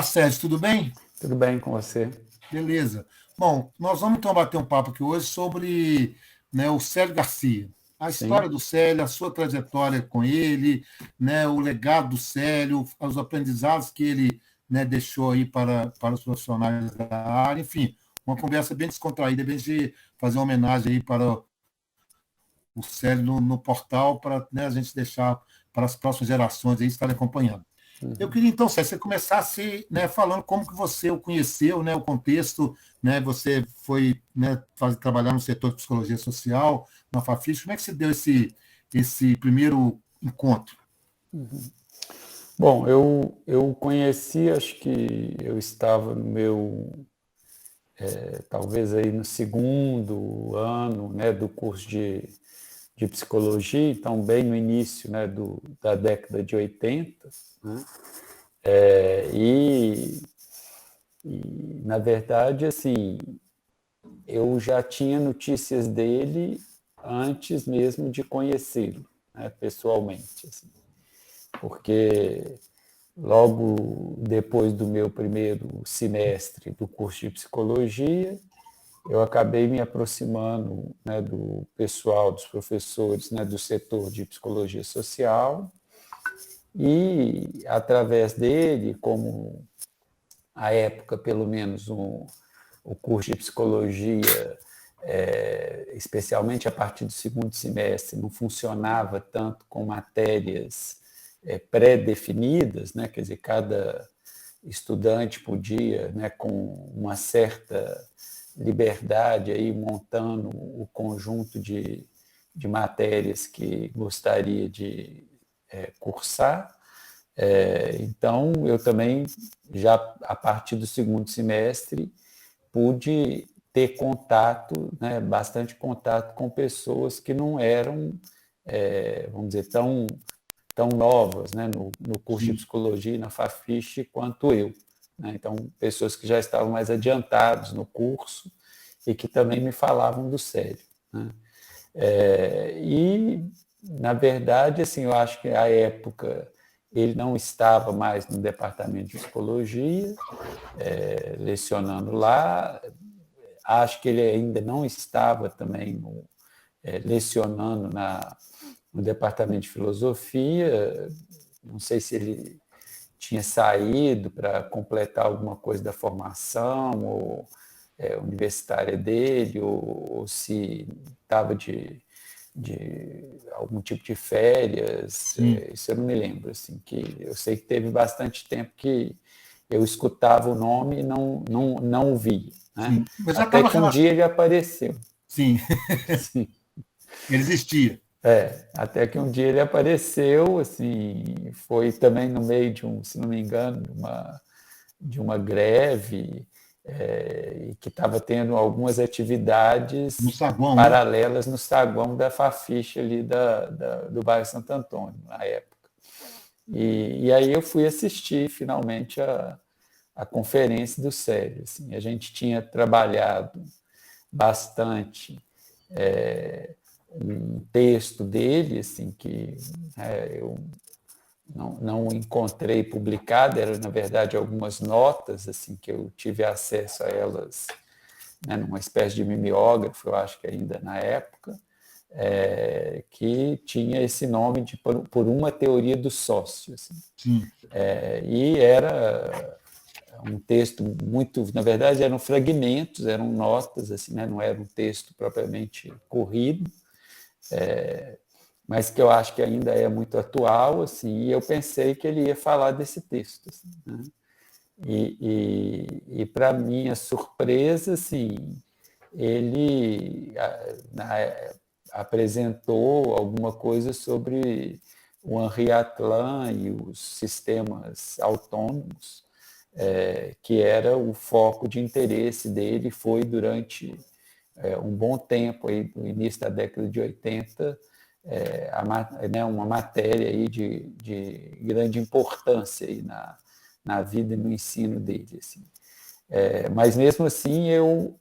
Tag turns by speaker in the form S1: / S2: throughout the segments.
S1: Sérgio, tudo bem?
S2: Tudo bem com você?
S1: Beleza. Bom, nós vamos então bater um papo aqui hoje sobre, né, o Célio Garcia. A história
S2: Sim.
S1: do Célio, a sua trajetória com ele, né, o legado do Célio, os aprendizados que ele, né, deixou aí para os profissionais da área, enfim, uma conversa bem descontraída, bem de fazer uma homenagem aí para o Célio no portal, para, né, a gente deixar para as próximas gerações aí estarem acompanhando. Eu
S2: Uhum.
S1: queria, então, César, você começasse, né, falando como que você o conheceu, né, o contexto, né, você foi, né, trabalhar no setor de psicologia social, na Fafiche. Como é que se deu esse primeiro encontro?
S2: Uhum. Bom, eu conheci, acho que eu estava no meu, talvez aí no segundo ano, né, do curso de psicologia, então bem no início, né, da década de 80, né? É, na verdade, assim, eu já tinha notícias dele antes mesmo de conhecê-lo, né, pessoalmente, assim, porque logo depois do meu primeiro semestre do curso de psicologia, eu acabei me aproximando, né, do pessoal, dos professores, né, do setor de psicologia social, e através dele, como à época, pelo menos, o curso de psicologia, especialmente a partir do segundo semestre, não funcionava tanto com matérias pré-definidas, né? Quer dizer, cada estudante podia, né, com uma certa liberdade, aí, montando o conjunto de matérias que gostaria de cursar. Então, eu também, já a partir do segundo semestre, pude ter contato, né, bastante contato com pessoas que não eram, vamos dizer, tão novas, né, no curso de
S1: Sim.
S2: psicologia e na Fafiche quanto eu, né? Então, pessoas que já estavam mais adiantados no curso e que também me falavam do sério, né? E, na verdade, assim, eu acho que à época ele não estava mais no departamento de psicologia, lecionando lá. Acho que ele ainda não estava também lecionando no departamento de filosofia. Não sei se ele tinha saído para completar alguma coisa da formação ou universitária dele, ou se estava de algum tipo de férias.
S1: Sim,
S2: Isso eu não me lembro. Assim, que eu sei que teve bastante tempo que eu escutava o nome e não o via, né?
S1: sim. Mas já
S2: Até
S1: estava
S2: que um dia
S1: relacionado.
S2: ele apareceu.
S1: Sim,
S2: Sim.
S1: ele existia.
S2: Até que um dia ele apareceu, assim, foi também no meio de se não me engano, de uma greve, e que estava tendo algumas
S1: No
S2: atividades
S1: saguão, né?
S2: paralelas no saguão da Fafiche ali do bairro Santo Antônio, na época. E aí eu fui assistir finalmente a conferência do Sérgio. Assim, a gente tinha trabalhado bastante um texto dele, assim, que eu não encontrei publicado, eram, na verdade, algumas notas assim que eu tive acesso a elas, né, numa espécie de mimeógrafo, eu acho que ainda na época, que tinha esse nome de por uma teoria do sócio. Assim.
S1: Sim,
S2: E era um texto muito, na verdade, eram fragmentos, eram notas, assim, né, não era um texto propriamente corrido, mas que eu acho que ainda é muito atual, assim, e eu pensei que ele ia falar desse texto. Assim, né? E para minha surpresa, assim, ele apresentou alguma coisa sobre o Henri Atlan e os sistemas autônomos, que era o foco de interesse dele, foi durante um bom tempo, aí, no início da década de 80, uma matéria aí de grande importância aí na vida e no ensino dele. Assim. Mas mesmo assim eu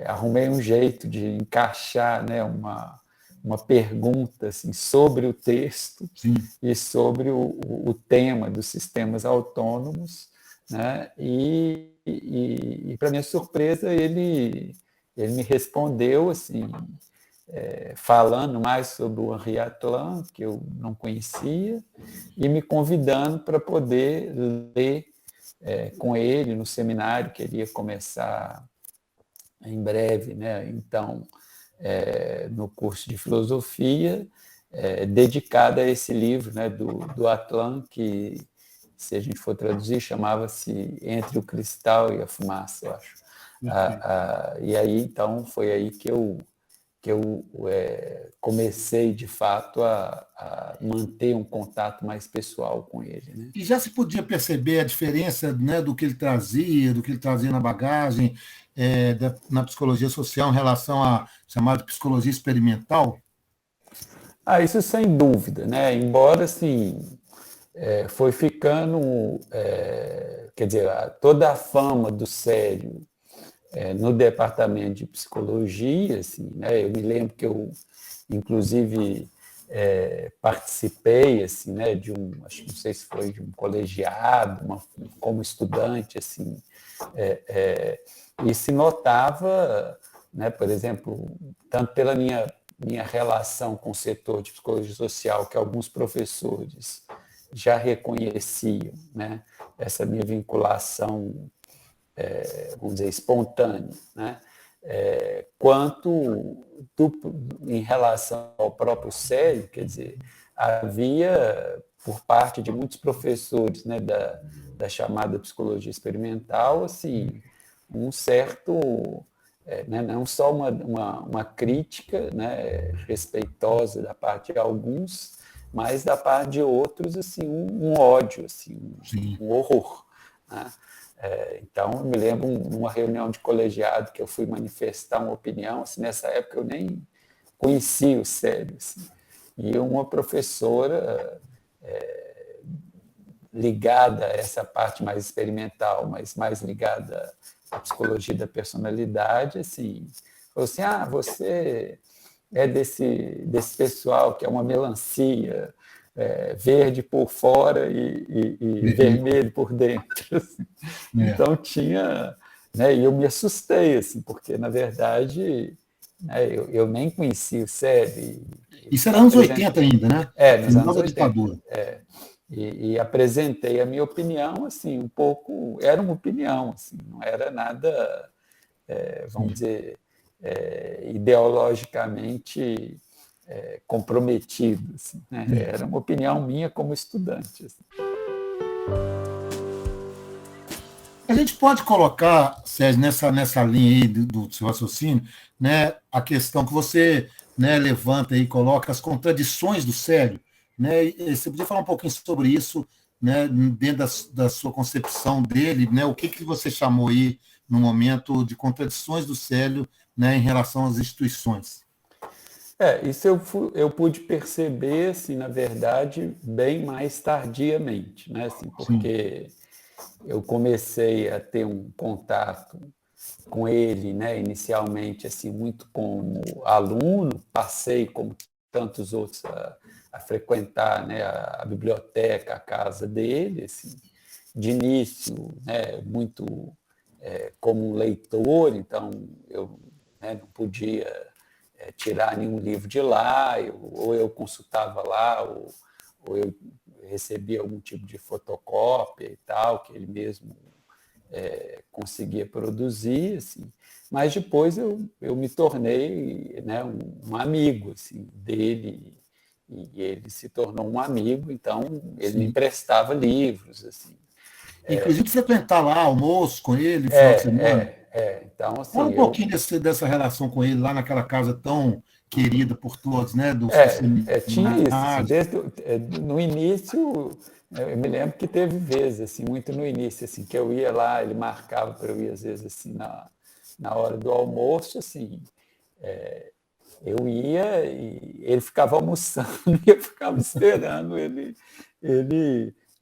S2: arrumei um jeito de encaixar, né, uma pergunta assim, sobre o texto
S1: Sim.
S2: e sobre o tema dos sistemas autônomos, né? E para minha surpresa, ele me respondeu assim, falando mais sobre o Henri Atlan, que eu não conhecia, e me convidando para poder ler com ele no seminário que ele ia começar em breve, né? Então, no curso de filosofia, dedicado a esse livro, né, do Atlan, que, se a gente for traduzir, chamava-se Entre o Cristal e a Fumaça, eu acho. E aí, então, foi aí que eu comecei, de fato, a manter um contato mais pessoal com ele. Né?
S1: E já se podia perceber a diferença, né, do que ele trazia na bagagem, na psicologia social em relação à chamada psicologia experimental?
S2: Isso sem dúvida, né? Embora, assim, foi ficando, quer dizer, toda a fama do Célio no departamento de psicologia, assim, né? Eu me lembro que eu, inclusive, participei, assim, né, de acho que não sei se foi de um colegiado, como estudante, assim, e se notava, né, por exemplo, tanto pela minha relação com o setor de psicologia social, que alguns professores já reconheciam, né, essa minha vinculação, vamos dizer, espontânea, né, quanto em relação ao próprio Célio, quer dizer, havia, por parte de muitos professores, né, da chamada psicologia experimental, assim, um certo, né, não só uma crítica, né, respeitosa da parte de alguns, mas da parte de outros, assim, um ódio, assim, um horror. Né? Então, eu me lembro numa reunião de colegiado que eu fui manifestar uma opinião, assim, nessa época eu nem conhecia o Célio, assim, e uma professora ligada a essa parte mais experimental, mas mais ligada à psicologia da personalidade, assim, falou assim, você é desse pessoal que é uma melancia, verde por fora e vermelho por dentro. Assim. Então tinha, né, e eu me assustei, assim, porque na verdade, né, eu nem conhecia o Célio.
S1: Isso era anos 80 ainda, né?
S2: Nos anos
S1: Final da
S2: 80.
S1: ditadura.
S2: E apresentei a minha opinião, assim, um pouco, era uma opinião, assim, não era nada, vamos dizer, ideologicamente comprometido, assim, né? Era uma opinião minha como estudante. Assim.
S1: A gente pode colocar, Sérgio, nessa linha aí do seu raciocínio, né, a questão que você, né, levanta e coloca as contradições do Célio, né? E você podia falar um pouquinho sobre isso, né, dentro da sua concepção dele, né? O que você chamou aí no momento de contradições do Célio, né, em relação às instituições?
S2: Isso eu pude perceber, assim, na verdade, bem mais tardiamente, né? Assim, porque eu comecei a ter um contato com ele, né, inicialmente, assim, muito como aluno, passei, como tantos outros, a frequentar, né, a biblioteca, a casa dele, assim, de início, né, muito como um leitor, então eu, né, não podia tirar nenhum livro de lá, ou eu consultava lá, ou eu recebia algum tipo de fotocópia e tal, que ele mesmo conseguia produzir, assim. Mas depois eu me tornei, né, um amigo, assim, dele, e ele se tornou um amigo, então ele me emprestava livros, assim.
S1: Inclusive frequentar lá almoço com ele no final de semana.
S2: Então,
S1: Fala
S2: assim,
S1: um pouquinho dessa relação com ele lá naquela casa tão querida por todos, né? Do
S2: tinha isso, assim,
S1: seminário.
S2: no início, eu me lembro que teve vezes, assim, muito no início, assim, que eu ia lá, ele marcava para eu ir, às vezes, assim, na hora do almoço, assim, eu ia e ele ficava almoçando e eu ficava esperando ele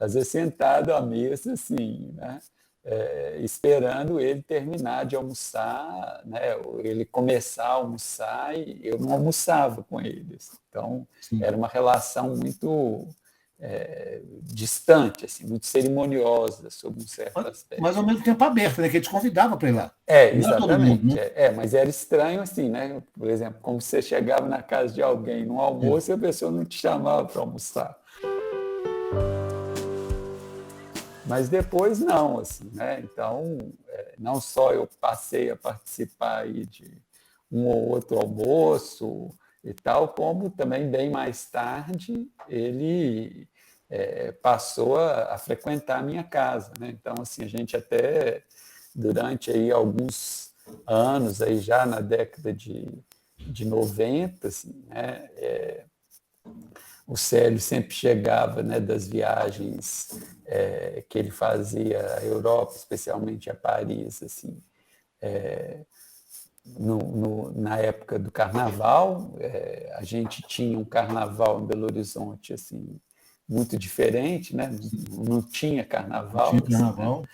S2: às vezes, sentado à mesa, assim, né? esperando ele terminar de almoçar, né? Ele começar a almoçar e eu não almoçava com eles. Então,
S1: Sim.
S2: era uma relação muito distante, assim, muito cerimoniosa sobre um certo aspecto.
S1: Mas ao mesmo tempo aberta, né? Que ele te convidava para ir lá.
S2: Exatamente.
S1: Mundo, né?
S2: Mas era estranho assim, né? Por exemplo, como você chegava na casa de alguém no almoço e a pessoa não te chamava para almoçar. Mas depois não, assim, né? Então, não só eu passei a participar aí de um ou outro almoço e tal, como também bem mais tarde ele passou a frequentar a minha casa, né? Então, assim, a gente até durante aí alguns anos, aí já na década de 90, assim, né? O Célio sempre chegava, né, das viagens que ele fazia à Europa, especialmente a Paris, assim, na época do Carnaval. A gente tinha um Carnaval em Belo Horizonte assim, muito diferente, né? Não tinha Carnaval.
S1: Tinha Carnaval.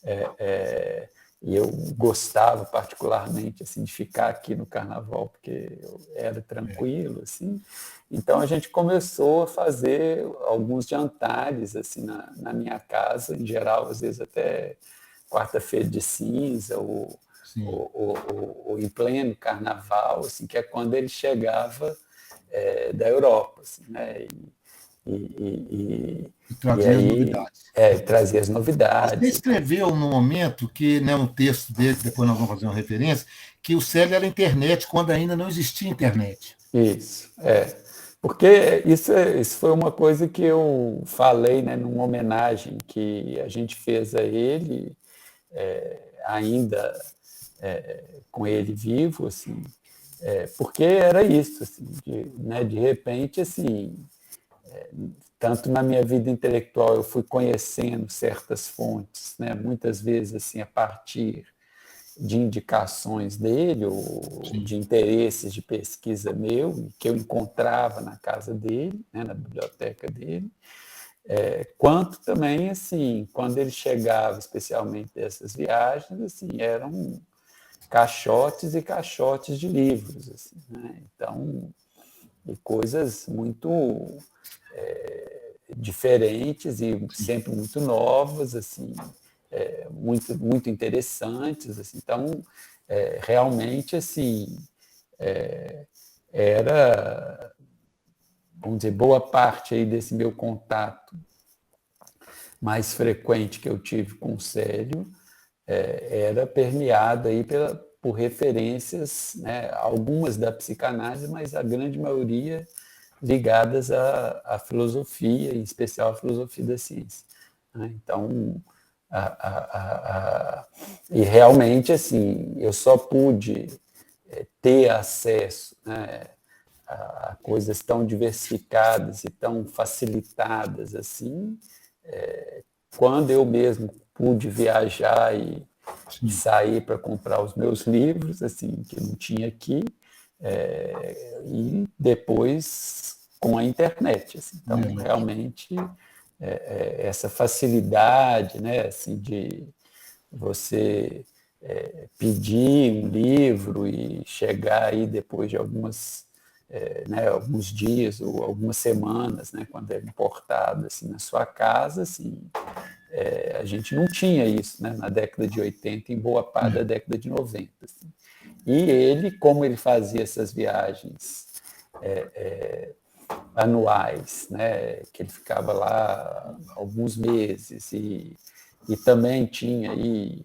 S2: Assim, né? E eu gostava particularmente assim, de ficar aqui no Carnaval, porque eu era tranquilo. Assim. Então, a gente começou a fazer alguns jantares assim, na minha casa, em geral, às vezes até quarta-feira de cinza, ou em pleno Carnaval, assim, que é quando ele chegava da Europa. Assim, né?
S1: E trazia
S2: aí,
S1: as novidades.
S2: Trazia as novidades.
S1: Você escreveu no momento que, né, um texto dele, depois nós vamos fazer uma referência, que o Célio era internet quando ainda não existia internet.
S2: Isso, porque isso foi uma coisa que eu falei, né, numa homenagem que a gente fez a ele, ainda com ele vivo, assim, porque era isso, assim, de repente, assim, tanto na minha vida intelectual eu fui conhecendo certas fontes, né, muitas vezes assim a partir de indicações dele ou de interesses de pesquisa meu que eu encontrava na casa dele, né, na biblioteca dele, quanto também assim quando ele chegava, especialmente dessas viagens, assim eram caixotes e caixotes de livros, assim, né? Então, e coisas muito diferentes e sempre muito novas, assim, muito interessantes, assim. Então, realmente, assim, era, vamos dizer, boa parte aí desse meu contato mais frequente que eu tive com o Célio era permeado aí por referências, né, algumas da psicanálise, mas a grande maioria ligadas à filosofia, em especial à filosofia da ciência. Então, e realmente, assim, eu só pude ter acesso, né, a coisas tão diversificadas e tão facilitadas assim, quando eu mesmo pude viajar e sair para comprar os meus livros, assim, que não tinha aqui, e depois com a internet. Assim. Então, realmente, essa facilidade, né, assim, de você pedir um livro e chegar aí depois de né, alguns dias ou algumas semanas, né, quando é importado assim, na sua casa, assim, a gente não tinha isso, né, na década de 80, em boa parte da década de 90. Assim. E ele, como ele fazia essas viagens anuais, né, que ele ficava lá alguns meses e também tinha aí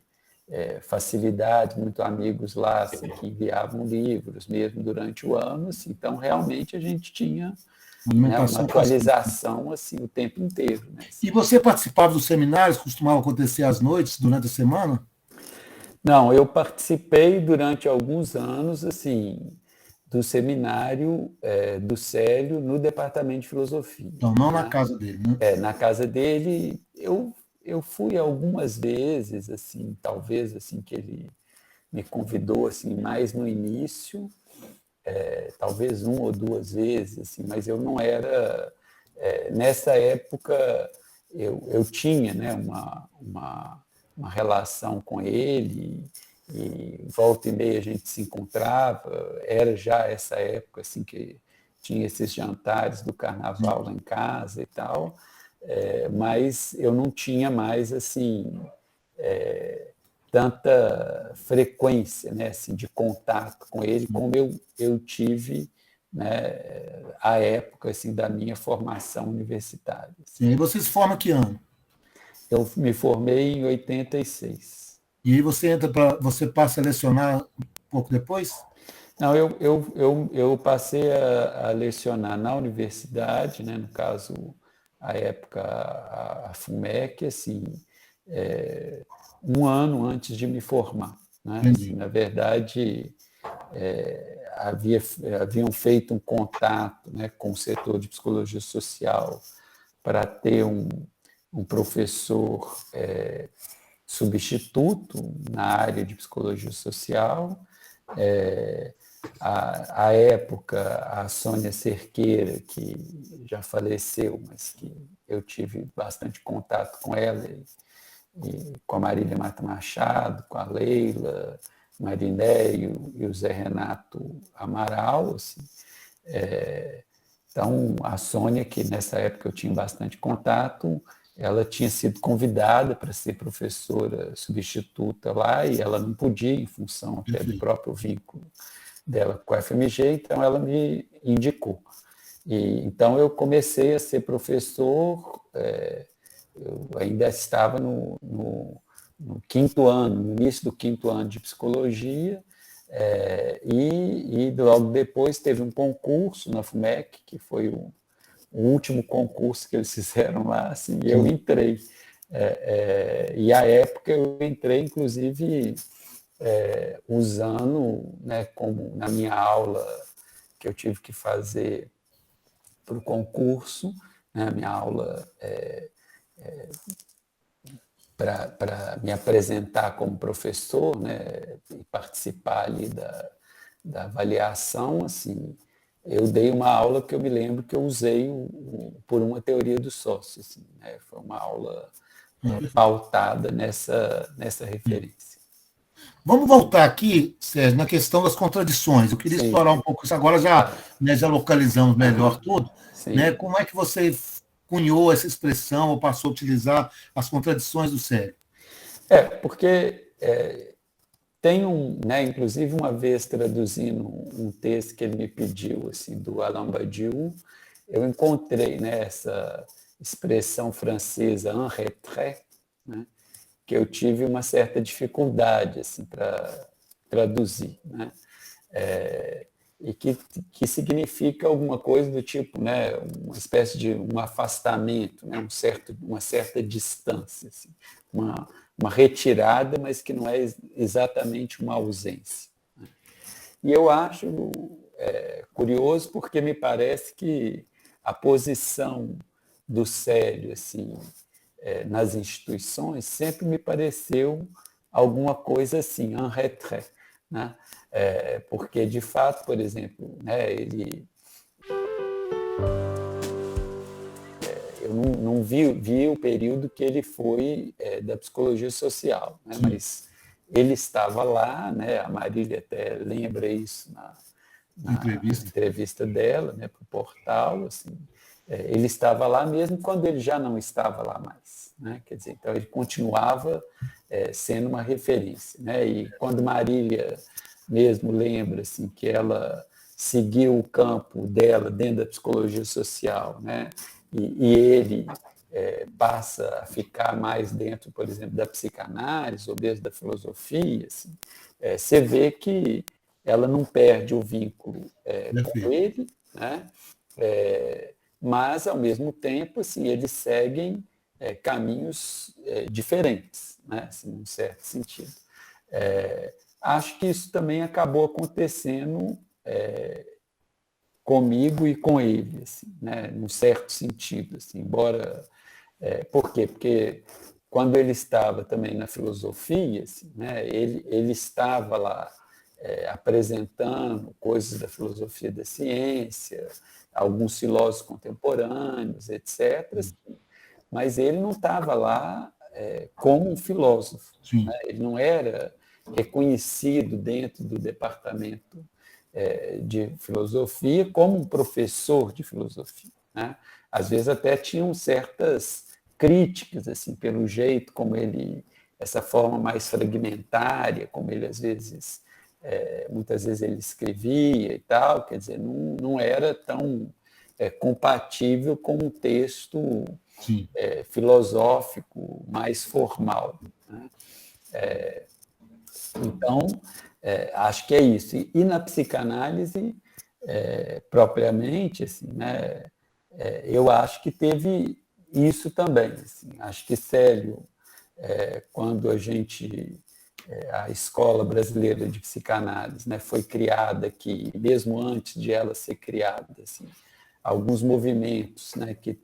S2: facilidade, muitos amigos lá assim, que enviavam livros mesmo durante o ano, assim, então realmente a gente tinha uma atualização assim, o tempo inteiro. Né, assim.
S1: E você participava dos seminários, costumava acontecer às noites, durante a semana?
S2: Não, eu participei durante alguns anos assim, do seminário do Célio no departamento de filosofia.
S1: Então, não na casa dele,
S2: né? Na casa dele, eu fui algumas vezes, assim, talvez assim que ele me convidou assim mais no início, talvez uma ou duas vezes, assim, mas eu não era nessa época eu tinha, né, uma relação com ele, e volta e meia a gente se encontrava, era já essa época assim, que tinha esses jantares do carnaval lá em casa e tal, mas eu não tinha mais assim tanta frequência, né, assim, de contato com ele como eu tive, né, à época assim, da minha formação universitária.
S1: Sim. E você se forma que ano?
S2: Eu me formei em 86.
S1: E aí você passa a lecionar um pouco depois?
S2: Não, eu passei a lecionar na universidade, né, no caso, a época, a FUMEC, assim, um ano antes de me formar. Né? Assim,
S1: Entendi.
S2: na verdade, haviam feito um contato, né, com o setor de psicologia social para ter um professor substituto na área de psicologia social. À época, a Sônia Cerqueira, que já faleceu, mas que eu tive bastante contato com ela, e com a Marília Mata Machado, com a Leila, Mariné e o Zé Renato Amaral. Assim. Então, a Sônia, que nessa época eu tinha bastante contato, ela tinha sido convidada para ser professora substituta lá e ela não podia, em função até do próprio vínculo dela com a FMG, então ela me indicou. Então eu comecei a ser professor, eu ainda estava no quinto ano, no início do quinto ano de psicologia, e logo depois teve um concurso na FUMEC, que foi o último concurso que eles fizeram lá, assim, e eu entrei. E à época eu entrei, inclusive, usando, né, como na minha aula que eu tive que fazer para o concurso, né, minha aula para me apresentar como professor, né, e participar ali da avaliação, assim, eu dei uma aula que eu me lembro que eu usei por uma teoria do sócio, assim, né, foi uma aula pautada nessa referência.
S1: Vamos voltar aqui, Sérgio, na questão das contradições. Eu queria
S2: Sim,
S1: explorar um pouco isso agora, já,
S2: claro.
S1: né, já localizamos melhor tudo. Né?
S2: Sim.
S1: Como é que você cunhou essa expressão ou passou a utilizar as contradições do cérebro?
S2: Porque tem né, inclusive uma vez traduzindo um texto que ele me pediu, assim, do Alain Badiou, eu encontrei, né, essa expressão francesa en retrait, né, que eu tive uma certa dificuldade assim, para traduzir, né? E que significa alguma coisa do tipo, né, uma espécie de um afastamento, né, uma certa distância, assim, uma retirada, mas que não é exatamente uma ausência. Né? E eu acho curioso porque me parece que a posição do Célio assim, nas instituições sempre me pareceu alguma coisa assim, en retrait, né? Porque, de fato, por exemplo, né, eu não vi o período que ele foi da psicologia social, né, mas ele estava lá, né, a Marília até lembra isso na entrevista dela, né, para o portal, assim, ele estava lá mesmo quando ele já não estava lá mais, né? Quer dizer, então ele continuava sendo uma referência, né? E quando Marília mesmo lembra assim que ela seguiu o campo dela dentro da psicologia social, né? E ele passa a ficar mais dentro, por exemplo, da psicanálise ou mesmo da filosofia, assim, você vê que ela não perde o vínculo com ele, né? Mas, ao mesmo tempo, assim, eles seguem caminhos diferentes, né? Assim, num certo sentido. Acho que isso também acabou acontecendo comigo e com ele, assim, né? Num certo sentido, assim, embora... por quê? Porque quando ele estava também na filosofia, assim, né? Ele estava lá apresentando coisas da filosofia da ciência, alguns filósofos contemporâneos, etc. Assim, mas ele não estava lá como um filósofo.
S1: Sim.
S2: Né? Ele não era reconhecido dentro do departamento de filosofia como um professor de filosofia. Né? Às vezes até tinham certas críticas assim, pelo jeito como ele, essa forma mais fragmentária, como ele às vezes, muitas vezes ele escrevia e tal, quer dizer, não era tão compatível com um texto filosófico mais formal. Né? Então, acho que é isso. E na psicanálise, propriamente, assim, né, eu acho que teve isso também. Assim. Acho que Célio, quando a Escola Brasileira de Psicanálise, né, foi criada aqui, mesmo antes de ela ser criada, assim, alguns movimentos, né, que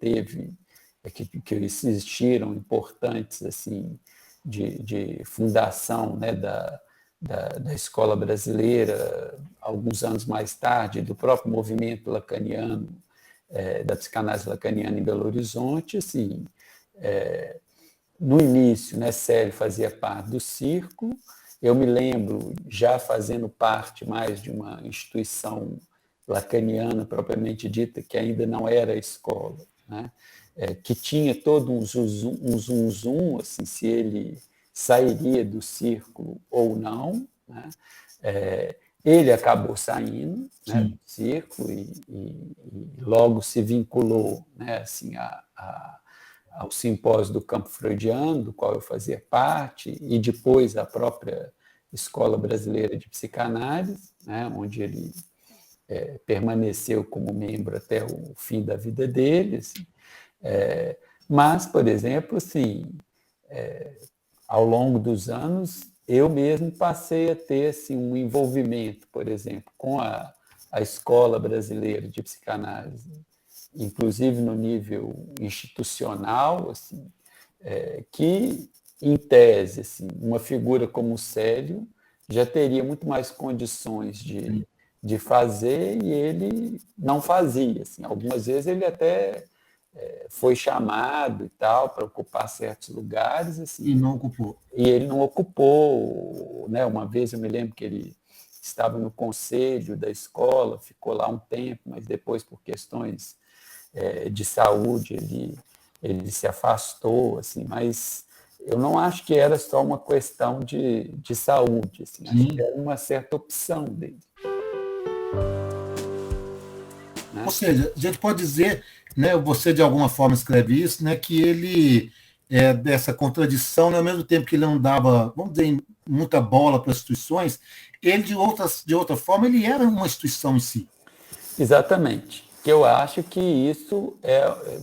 S2: existiram importantes assim de fundação, né, da Escola Brasileira, alguns anos mais tarde, do próprio movimento lacaniano, da psicanálise lacaniana em Belo Horizonte, assim, no início, né, Célio fazia parte do círculo. Eu me lembro já fazendo parte mais de uma instituição lacaniana propriamente dita, que ainda não era a escola, né? Que tinha todo um zum, assim, se ele sairia do círculo ou não. Né? Ele acabou saindo, né, do círculo e logo se vinculou, né, assim, ao simpósio do campo freudiano, do qual eu fazia parte, e depois a própria Escola Brasileira de Psicanálise, né, onde ele permaneceu como membro até o fim da vida dele. Assim. Mas, por exemplo, assim, ao longo dos anos, eu mesmo passei a ter assim, um envolvimento, por exemplo, com a Escola Brasileira de Psicanálise, inclusive no nível institucional, assim, que, em tese, assim, uma figura como o Célio já teria muito mais condições de fazer e ele não fazia. Assim. Algumas vezes ele até foi chamado e tal para ocupar certos lugares. Assim,
S1: e não ocupou.
S2: E ele não ocupou. Né? Uma vez eu me lembro que ele estava no conselho da escola, ficou lá um tempo, mas depois, por questões de saúde, ele se afastou, assim, mas eu não acho que era só uma questão de saúde, assim, acho que era uma certa opção dele. Né?
S1: Ou seja, a gente pode dizer, né, você de alguma forma escreve isso, né, que ele dessa contradição, né, ao mesmo tempo que ele não dava, vamos dizer, muita bola para as instituições, ele de outra forma ele era uma instituição em si.
S2: Exatamente. Que eu acho que isso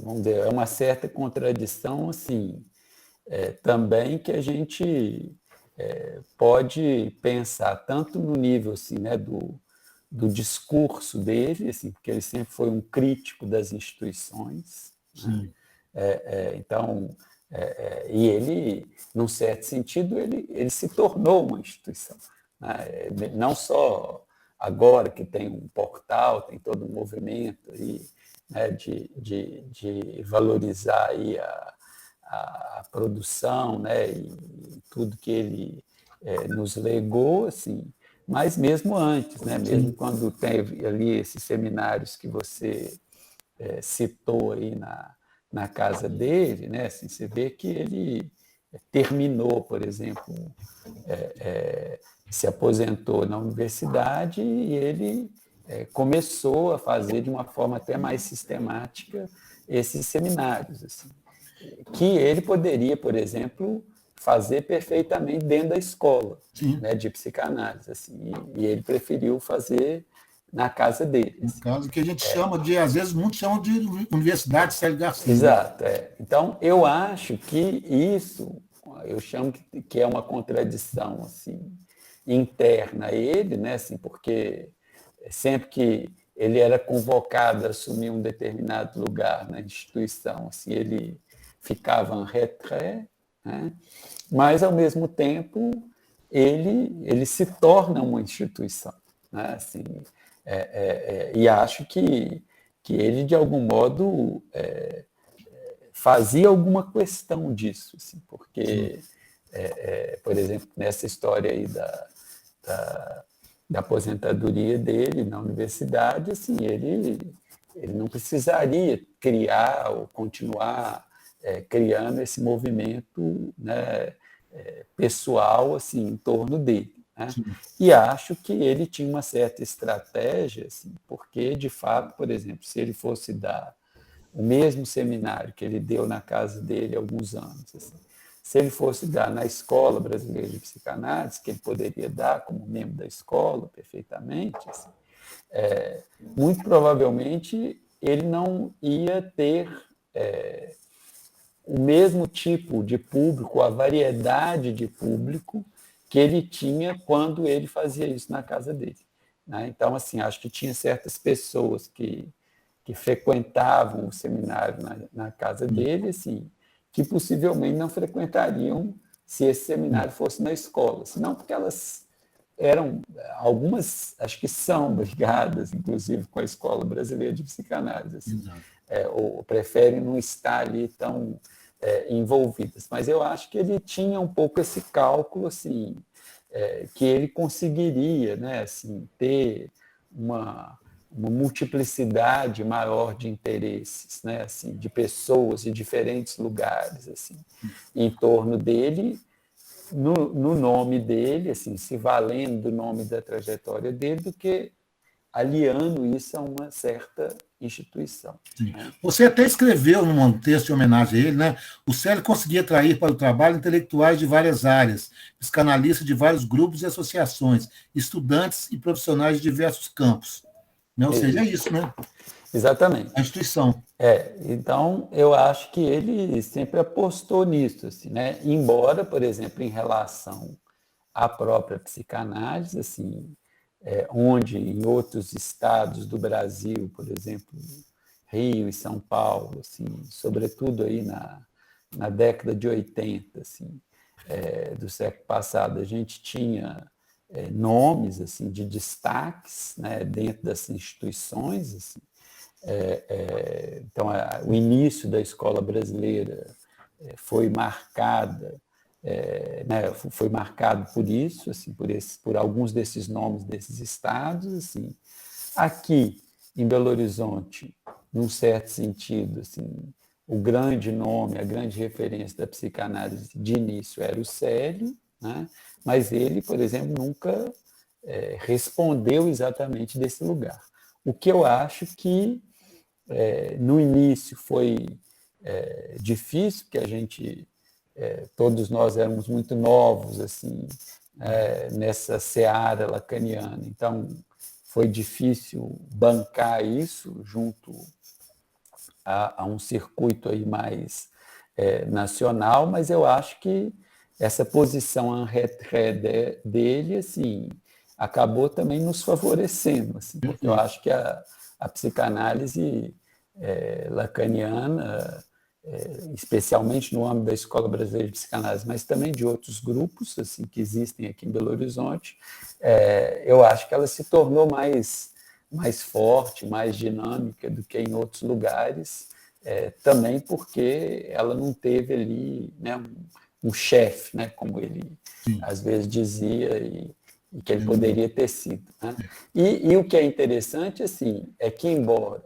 S2: vamos dizer, é uma certa contradição, assim, também que a gente pode pensar tanto no nível assim, né, do discurso dele, assim, porque ele sempre foi um crítico das instituições. Né? Então, e ele, num certo sentido, ele se tornou uma instituição. Né? Não só agora que tem um portal, tem todo um movimento aí, né, de valorizar aí a produção, né, e tudo que ele nos legou, assim, mas mesmo antes, né, mesmo quando teve ali esses seminários que você citou aí na casa dele, né, assim, você vê que ele terminou, por exemplo, se aposentou na universidade e ele começou a fazer de uma forma até mais sistemática esses seminários, assim, que ele poderia, por exemplo, fazer perfeitamente dentro da escola, né, de psicanálise, assim, e ele preferiu fazer na casa dele.
S1: No caso que a gente chama de, às vezes, muitos chamam de Universidade Célio Garcia.
S2: Exato. Então, eu acho que isso, eu chamo que é uma contradição assim, interna a ele, né, assim, porque sempre que ele era convocado a assumir um determinado lugar na instituição, assim, ele ficava em retrait, né, mas, ao mesmo tempo, ele se torna uma instituição. Né, assim, e acho que ele, de algum modo, fazia alguma questão disso, assim, porque, por exemplo, nessa história aí da aposentadoria dele na universidade, assim, ele não precisaria criar ou continuar criando esse movimento, né, pessoal assim, em torno dele. Né? E acho que ele tinha uma certa estratégia, assim, porque, de fato, por exemplo, se ele fosse dar o mesmo seminário que ele deu na casa dele há alguns anos, assim, se ele fosse dar na Escola Brasileira de Psicanálise, que ele poderia dar como membro da escola perfeitamente, assim, muito provavelmente ele não ia ter o mesmo tipo de público, a variedade de público que ele tinha quando ele fazia isso na casa dele. Né? Então, assim, acho que tinha certas pessoas que frequentavam o seminário na casa dele, assim, que possivelmente não frequentariam se esse seminário fosse na escola, senão porque elas eram, algumas acho que são brigadas, inclusive, com a Escola Brasileira de Psicanálise, assim, ou preferem não estar ali tão envolvidas. Mas eu acho que ele tinha um pouco esse cálculo, assim, que ele conseguiria, né, assim, ter uma multiplicidade maior de interesses, né, assim, de pessoas de diferentes lugares, assim, em torno dele, no nome dele, assim, se valendo do nome da trajetória dele, do que aliando isso a uma certa instituição.
S1: Né? Você até escreveu num texto de homenagem a ele, né? O Célio conseguia atrair para o trabalho intelectuais de várias áreas, psicanalistas de vários grupos e associações, estudantes e profissionais de diversos campos. Né? Ou seja, é isso, né?
S2: Exatamente.
S1: A instituição.
S2: Então, eu acho que ele sempre apostou nisso, assim, né? Embora, por exemplo, em relação à própria psicanálise, assim, onde em outros estados do Brasil, por exemplo, Rio e São Paulo, assim, sobretudo aí na década de 80, assim, do século passado, a gente tinha nomes assim de destaques, né, dentro das instituições, assim. Então, o início da escola brasileira foi marcada, né, foi marcado por isso, assim, por alguns desses nomes desses estados, assim. Aqui em Belo Horizonte, num certo sentido, assim, o grande nome, a grande referência da psicanálise de início era o Célio, né? Mas ele, por exemplo, nunca respondeu exatamente desse lugar. O que eu acho que no início foi difícil, porque a gente, todos nós éramos muito novos assim, nessa seara lacaniana, então foi difícil bancar isso junto a um circuito aí mais nacional, mas eu acho que essa posição en retraite dele assim, acabou também nos favorecendo, assim, porque eu acho que a psicanálise lacaniana, especialmente no âmbito da Escola Brasileira de Psicanálise, mas também de outros grupos assim que existem aqui em Belo Horizonte, eu acho que ela se tornou mais forte, mais dinâmica do que em outros lugares, também porque ela não teve ali, né, um chefe, né, como ele às vezes dizia, e que ele poderia ter sido. Né? E o que é interessante assim, é que, embora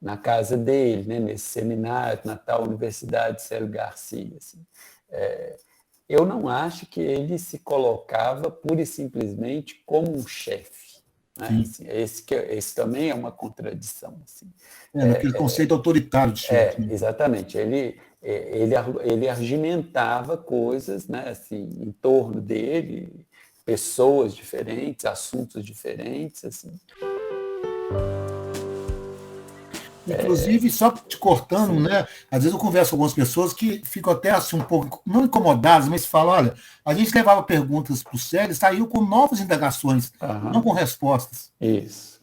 S2: na casa dele, né, nesse seminário, na tal Universidade Célio Garcia, assim, eu não acho que ele se colocava pura e simplesmente como um chefe. Né? Assim, esse também é uma contradição. Assim.
S1: Naquele conceito autoritário de chefe.
S2: Exatamente. Ele argimentava coisas, né, assim, em torno dele, pessoas diferentes, assuntos diferentes. Assim.
S1: Inclusive, só te cortando, né? Às vezes eu converso com algumas pessoas que ficam até assim um pouco, não incomodadas, mas falam, olha, a gente levava perguntas para o Célio e saiu com novas indagações, não com respostas.
S2: Isso.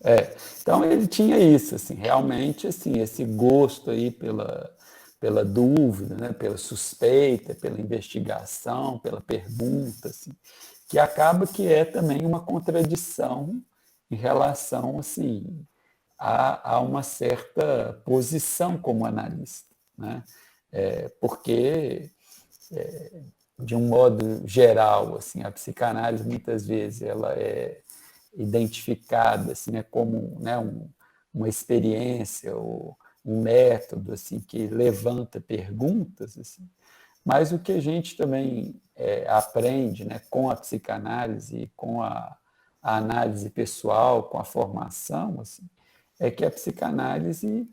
S2: Então ele tinha isso, assim, realmente assim, esse gosto aí pela dúvida, né? Pela suspeita, pela investigação, pela pergunta, assim, que acaba que é também uma contradição em relação assim, há uma certa posição como analista, né? Porque, de um modo geral, assim, a psicanálise, muitas vezes, ela é identificada assim, né, como, né, uma experiência ou um método assim, que levanta perguntas, assim. Mas o que a gente também aprende, né, com a psicanálise, com a análise pessoal, com a formação, assim, é que a psicanálise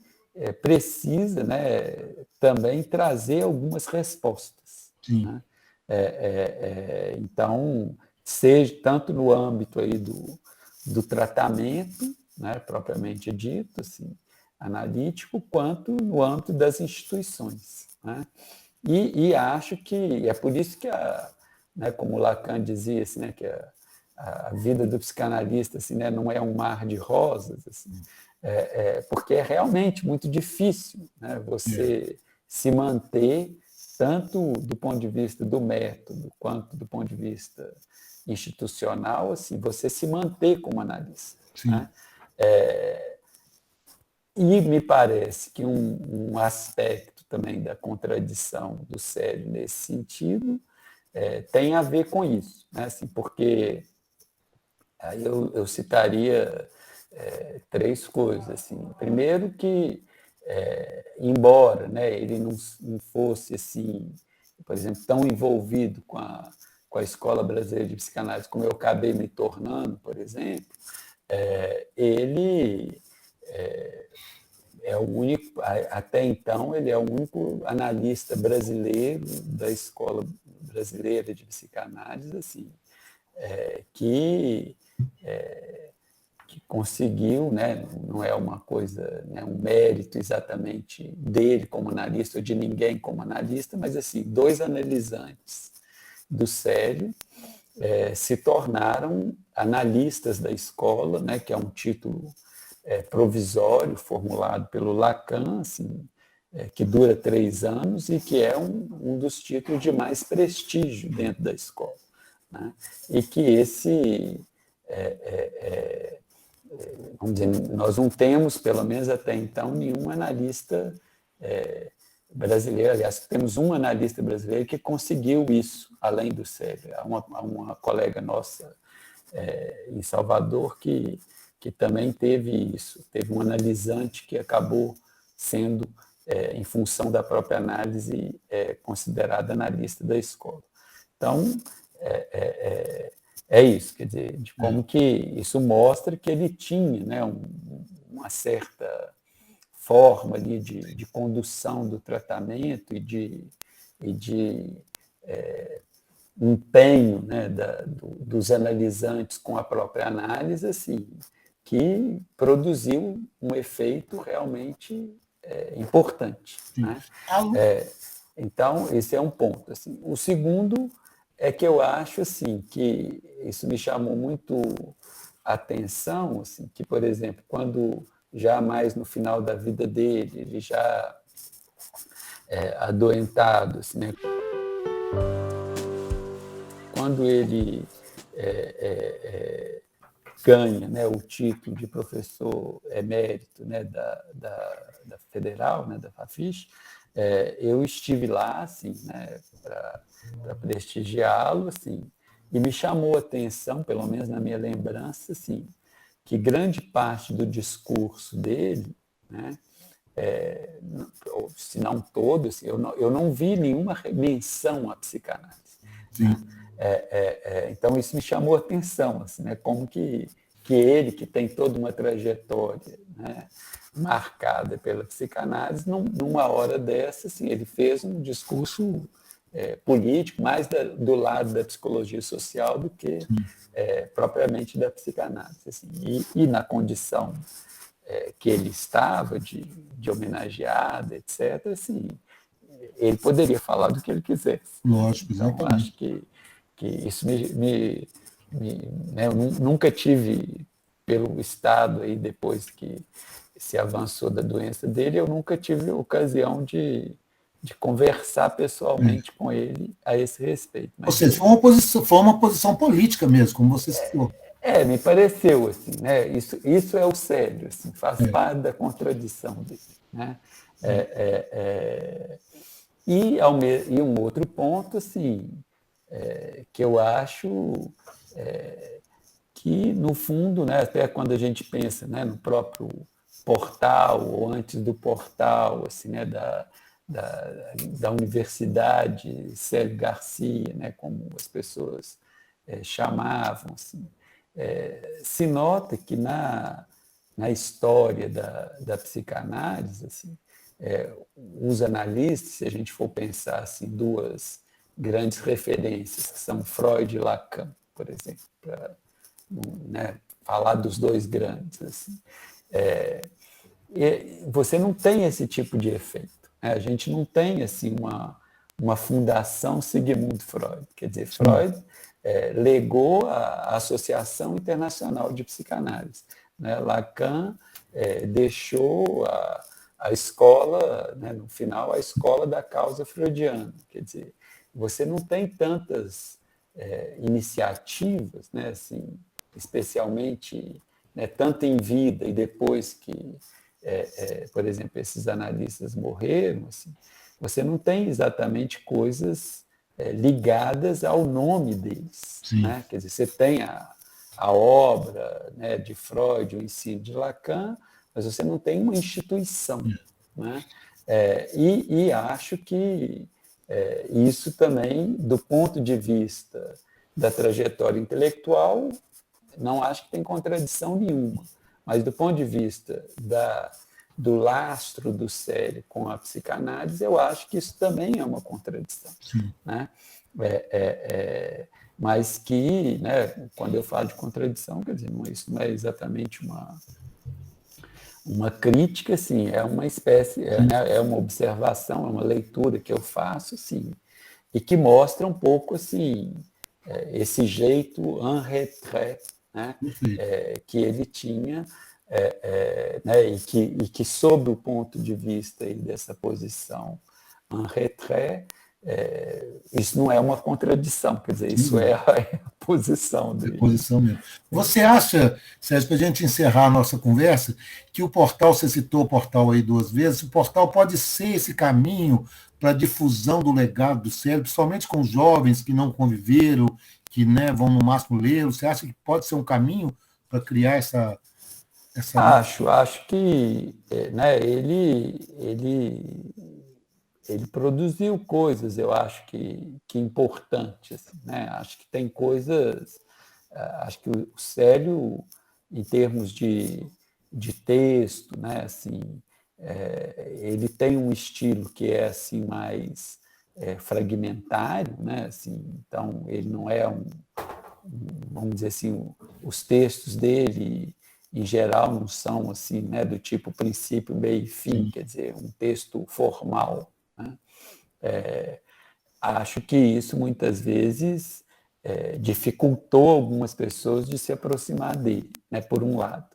S2: precisa, né, também trazer algumas respostas.
S1: Sim.
S2: Né? Então, seja tanto no âmbito aí do tratamento, né, propriamente dito, assim, analítico, quanto no âmbito das instituições. Né? E acho que é por isso que, né, como Lacan dizia, assim, né, que a vida do psicanalista assim, né, não é um mar de rosas, assim, porque é realmente muito difícil, né, você se manter, tanto do ponto de vista do método, quanto do ponto de vista institucional, assim, você se manter como analista. Né? E me parece que um aspecto também da contradição do Célio nesse sentido tem a ver com isso, né? Assim, porque aí eu citaria três coisas. Assim. Primeiro que, embora, né, ele não fosse, assim, por exemplo, tão envolvido com a Escola Brasileira de Psicanálise como eu acabei me tornando, por exemplo, ele é o único, até então, ele é o único analista brasileiro da Escola Brasileira de Psicanálise, assim, que conseguiu, né, não é uma coisa, né, um mérito exatamente dele como analista ou de ninguém como analista, mas assim, 2 analisantes do Célio se tornaram analistas da escola, né, que é um título provisório formulado pelo Lacan, assim, que dura 3 anos e que é um dos títulos de mais prestígio dentro da escola. Né? E que vamos dizer, nós não temos, pelo menos até então, nenhum analista brasileiro. Aliás, temos um analista brasileiro que conseguiu isso, além do Célio. Há uma colega nossa em Salvador que também teve isso. Teve um analisante que acabou sendo, em função da própria análise, considerado analista da escola. Então, é isso, quer dizer, de como que isso mostra que ele tinha, né, uma certa forma ali de condução do tratamento e de empenho, né, dos analisantes com a própria análise, assim, que produziu um efeito realmente importante. Né? Então, esse é um ponto. Assim. O segundo é que eu acho assim, que isso me chamou muito a atenção, assim, que, por exemplo, quando já mais no final da vida dele, ele já adoentado, assim, né? Quando ele ganha, né, o título de professor emérito, né, da Federal, né, da Fafiche, eu estive lá, assim, né, para prestigiá-lo, assim, e me chamou a atenção, pelo menos na minha lembrança, assim, que grande parte do discurso dele, né, se não todo, assim, eu não vi nenhuma menção à psicanálise. Né? Então, isso me chamou a atenção, assim, né, como que ele, que tem toda uma trajetória, né, marcada pela psicanálise, numa hora dessa, assim, ele fez um discurso político, mais do lado da psicologia social do que propriamente da psicanálise. Assim. E na condição que ele estava, de homenageado, etc., assim, ele poderia falar do que ele quisesse.
S1: Lógico,
S2: exatamente. Então, acho que isso né, eu nunca tive, pelo estado aí, depois que se avançou da doença dele, eu nunca tive ocasião de conversar pessoalmente com ele a esse respeito.
S1: Mas, ou seja, foi uma posição política mesmo, como você citou.
S2: Me pareceu assim, né? Isso é o Célio, assim, faz
S1: É,
S2: parte da contradição dele, né? É, é, é, e um outro ponto, assim, que eu acho que, no fundo, né, até quando a gente pensa, né, no próprio portal, ou antes do portal, assim, né, da Universidade Célio Garcia, né, como as pessoas chamavam, assim, se nota que na história da psicanálise, assim, os analistas, se a gente for pensar assim, duas grandes referências, que são Freud e Lacan, por exemplo, para, né, falar dos dois grandes, assim, você não tem esse tipo de efeito, né? A gente não tem assim uma fundação Sigmund Freud. Quer dizer,
S1: sim,
S2: Freud legou a Associação Internacional de Psicanálise, né? Lacan deixou a escola, né, no final, a escola da causa freudiana. Quer dizer, você não tem tantas iniciativas, né, assim, especialmente, né, tanto em vida e depois que, por exemplo, esses analistas morreram, assim, você não tem exatamente coisas ligadas ao nome deles,
S1: sim.
S2: né? Quer dizer, você tem a obra, né, de Freud, o ensino de Lacan, mas você não tem uma instituição, né? E acho que isso também, do ponto de vista da trajetória intelectual, não acho que tem contradição nenhuma, mas do ponto de vista do lastro do Célio com a psicanálise, eu acho que isso também é uma contradição,
S1: Sim.
S2: né? Mas que, né, quando eu falo de contradição, quer dizer, isso não é exatamente uma crítica, sim, é uma espécie, né, é uma observação, é uma leitura que eu faço, sim, e que mostra um pouco assim esse jeito en retrait, né,
S1: Perfeito.
S2: que ele tinha, né, e que sob o ponto de vista aí dessa posição en retrait, isso não é uma contradição, quer dizer,
S1: Sem
S2: isso
S1: dúvida.
S2: é a posição
S1: É
S2: dele.
S1: posição mesmo. Você acha, Sérgio, para a gente encerrar a nossa conversa, que o portal, você citou o portal aí duas vezes, o portal pode ser esse caminho para a difusão do legado do cérebro, principalmente com jovens que não conviveram, que, né, vão no máximo ler? Você acha que pode ser um caminho para criar essa.
S2: Acho que né, ele produziu coisas, eu acho que importantes, assim, né? Acho que tem coisas, acho que o Célio, em termos de texto, né, assim, ele tem um estilo que é assim mais fragmentário, né, assim, então ele não é vamos dizer assim, os textos dele em geral não são assim, né, do tipo princípio, meio e fim,
S1: Sim,
S2: quer dizer, um texto formal, né? Acho que isso muitas vezes dificultou algumas pessoas de se aproximar dele, né, por um lado.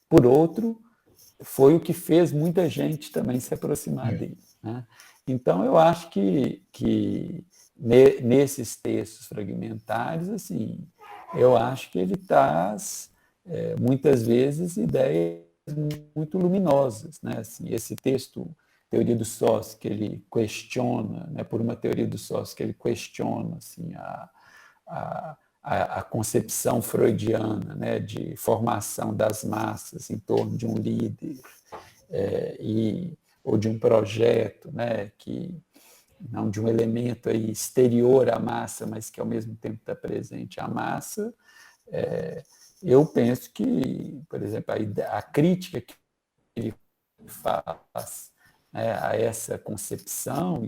S2: Por outro, foi o que fez muita gente também se aproximar
S1: é,
S2: dele, né? Então, eu acho que nesses textos fragmentários, assim, eu acho que ele traz, muitas vezes, ideias muito luminosas, né? Assim, esse texto, Teoria do Sócio, que ele questiona, né, por uma teoria do sócio, que ele questiona assim, a, a concepção freudiana, né, de formação das massas em torno de um líder, ou de um projeto, né, que não de um elemento aí exterior à massa, mas que ao mesmo tempo está presente à massa. Eu penso que, por exemplo, a crítica que ele faz, né, a essa concepção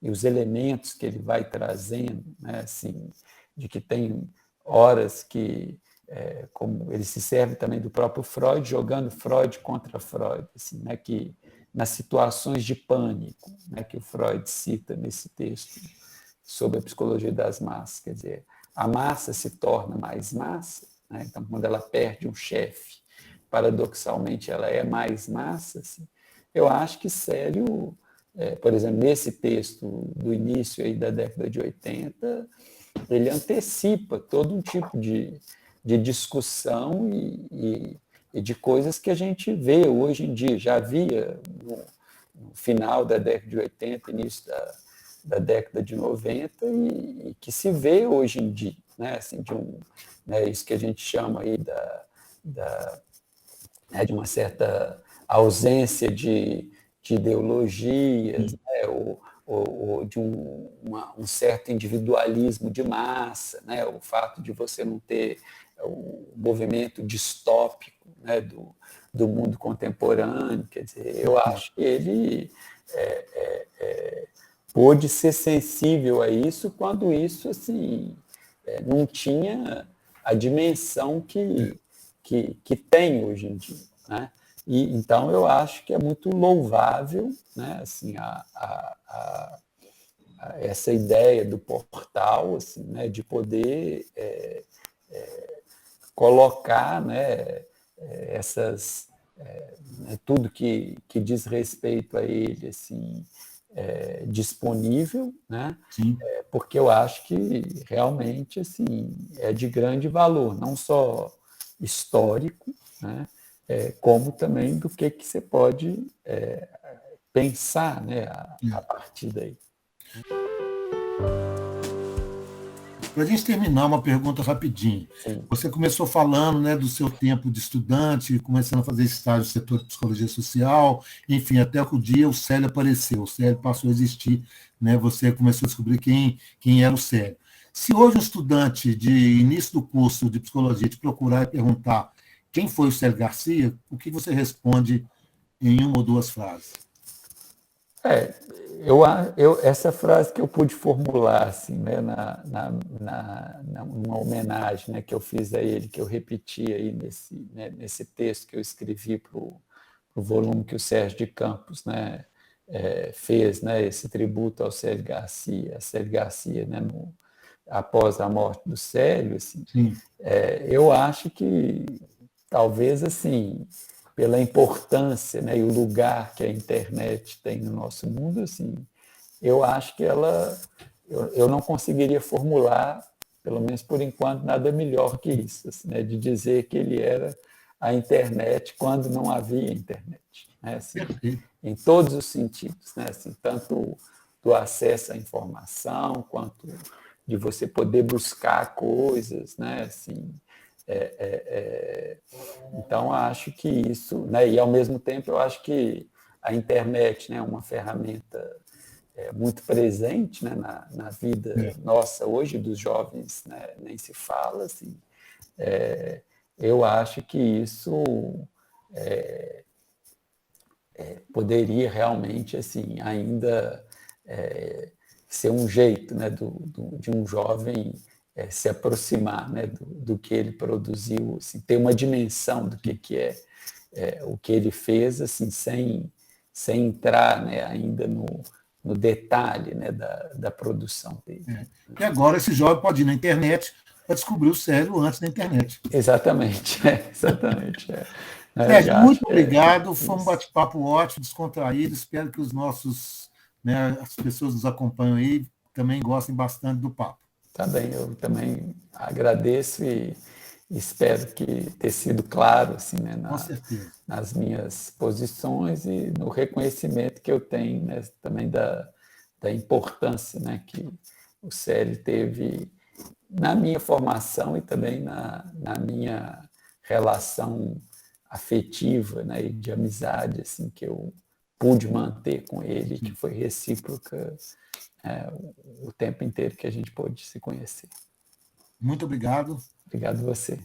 S2: e os elementos que ele vai trazendo, né, assim, de que tem horas que, como ele se serve também do próprio Freud, jogando Freud contra Freud, assim, né, que nas situações de pânico, né, que o Freud cita nesse texto sobre a psicologia das massas, quer dizer, a massa se torna mais massa, né? Então, quando ela perde um chefe, paradoxalmente ela é mais massa, assim. Eu acho que Célio, por exemplo, nesse texto do início aí da década de 80, ele antecipa todo um tipo de discussão e de coisas que a gente vê hoje em dia. Já havia no final da década de 80, início da década de 90, e que se vê hoje em dia, né? Assim, né, isso que a gente chama aí né, de uma certa ausência de ideologias, né, ou de um certo individualismo de massa, né, o fato de você não ter um movimento distópico, né, do mundo contemporâneo. Quer dizer, eu acho que ele pôde ser sensível a isso quando isso assim, não tinha a dimensão que tem hoje em dia, né? E, então, eu acho que é muito louvável, né, assim, essa ideia do portal, assim, né, de poder colocar, né, essas, né, tudo que diz respeito a ele assim, disponível, né?
S1: Sim.
S2: Porque eu acho que realmente assim, é de grande valor, não só histórico, né? Como também do que você pode pensar, né, a partir daí.
S1: Para a gente terminar, uma pergunta rapidinho.
S2: Sim.
S1: Você começou falando, né, do seu tempo de estudante, começando a fazer estágio no setor de psicologia social, enfim, até que o dia o Célio apareceu, o Célio passou a existir, né, você começou a descobrir quem era o Célio. Se hoje um estudante de início do curso de psicologia te procurar e perguntar quem foi o Célio Garcia, o que você responde em uma ou duas frases?
S2: É, essa frase que eu pude formular assim, né, numa homenagem, né, que eu fiz a ele, que eu repeti aí nesse texto que eu escrevi para o volume que o Sérgio de Campos, né, fez, né, esse tributo ao Célio Garcia, né, após a morte do Célio, assim, eu acho que talvez assim, pela importância, né, e o lugar que a internet tem no nosso mundo, assim, eu acho que eu não conseguiria formular, pelo menos por enquanto, nada melhor que isso, assim, né, de dizer que ele era a internet quando não havia internet, né, assim, em todos os sentidos, né, assim, tanto do acesso à informação quanto de você poder buscar coisas, né, assim, então, acho que isso, né, e ao mesmo tempo eu acho que a internet, né, é uma ferramenta muito presente, né, na vida nossa hoje, dos jovens, né, nem se fala, assim, eu acho que isso poderia realmente assim ainda ser um jeito, né, de um jovem se aproximar, né, do que ele produziu, assim, ter uma dimensão do que é o que ele fez, assim, sem entrar, né, ainda no detalhe, né, da produção dele.
S1: E agora esse jovem pode ir na internet para descobrir o Célio antes da internet.
S2: Exatamente, exatamente.
S1: Sérgio, muito obrigado.
S2: É
S1: Foi um bate-papo ótimo, descontraído. Espero que os nossos, né, as pessoas que nos acompanham aí também gostem bastante do papo.
S2: Tá bem, eu também agradeço e espero que ter sido claro assim, né,
S1: Com certeza.
S2: nas minhas posições e no reconhecimento que eu tenho, né, também da importância, né, que o Célio teve na minha formação e também na minha relação afetiva, né, e de amizade assim, que eu pude manter com ele, que foi recíproca o tempo inteiro que a gente pôde se conhecer.
S1: Muito obrigado.
S2: Obrigado a você.